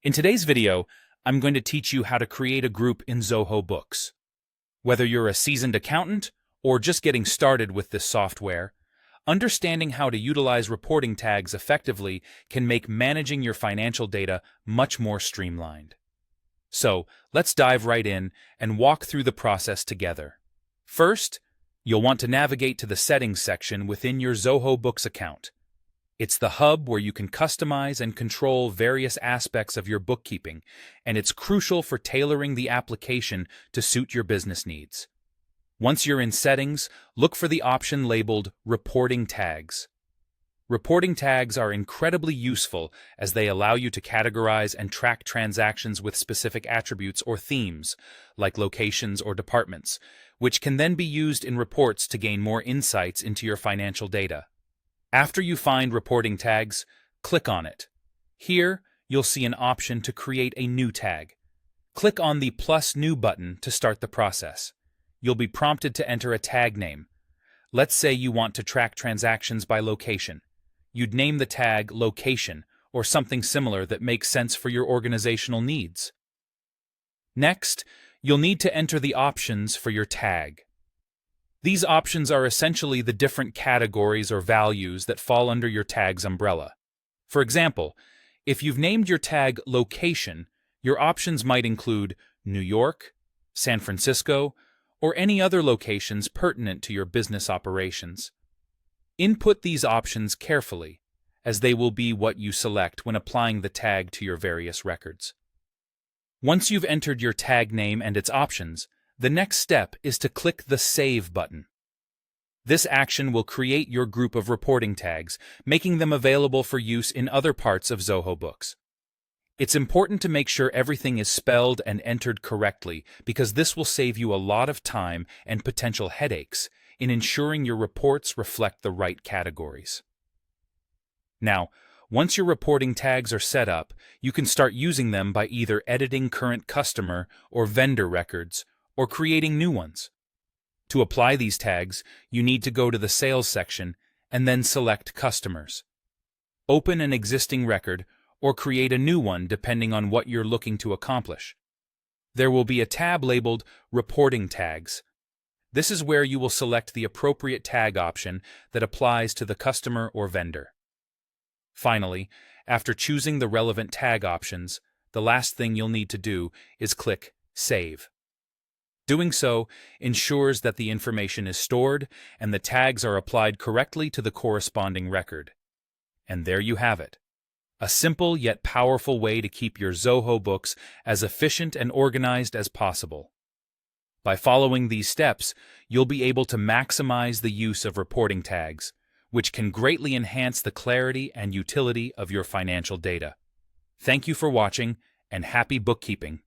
In today's video, I'm going to teach you how to create a group in Zoho Books. Whether you're a seasoned accountant or just getting started with this software, understanding how to utilize reporting tags effectively can make managing your financial data much more streamlined. So, let's dive right in and walk through the process together. First, you'll want to navigate to the Settings section within your Zoho Books account. It's the hub where you can customize and control various aspects of your bookkeeping, and it's crucial for tailoring the application to suit your business needs. Once you're in Settings, look for the option labeled Reporting Tags. Reporting tags are incredibly useful as they allow you to categorize and track transactions with specific attributes or themes, like locations or departments, which can then be used in reports to gain more insights into your financial data. After you find reporting tags, click on it. Here, you'll see an option to create a new tag. Click on the plus new button to start the process. You'll be prompted to enter a tag name. Let's say you want to track transactions by location. You'd name the tag Location or something similar that makes sense for your organizational needs. Next, you'll need to enter the options for your tag. These options are essentially the different categories or values that fall under your tag's umbrella. For example, if you've named your tag Location, your options might include New York, San Francisco, or any other locations pertinent to your business operations. Input these options carefully, as they will be what you select when applying the tag to your various records. Once you've entered your tag name and its options, the next step is to click the Save button. This action will create your group of reporting tags, making them available for use in other parts of Zoho Books. It's important to make sure everything is spelled and entered correctly because this will save you a lot of time and potential headaches in ensuring your reports reflect the right categories. Now, once your reporting tags are set up, you can start using them by either editing current customer or vendor records or creating new ones. To apply these tags, you need to go to the Sales section and then select Customers. Open an existing record or create a new one depending on what you're looking to accomplish. There will be a tab labeled Reporting Tags. This is where you will select the appropriate tag option that applies to the customer or vendor. Finally, after choosing the relevant tag options, the last thing you'll need to do is click Save. Doing so ensures that the information is stored and the tags are applied correctly to the corresponding record. And there you have it. A simple yet powerful way to keep your Zoho Books as efficient and organized as possible. By following these steps, you'll be able to maximize the use of reporting tags, which can greatly enhance the clarity and utility of your financial data. Thank you for watching, and happy bookkeeping!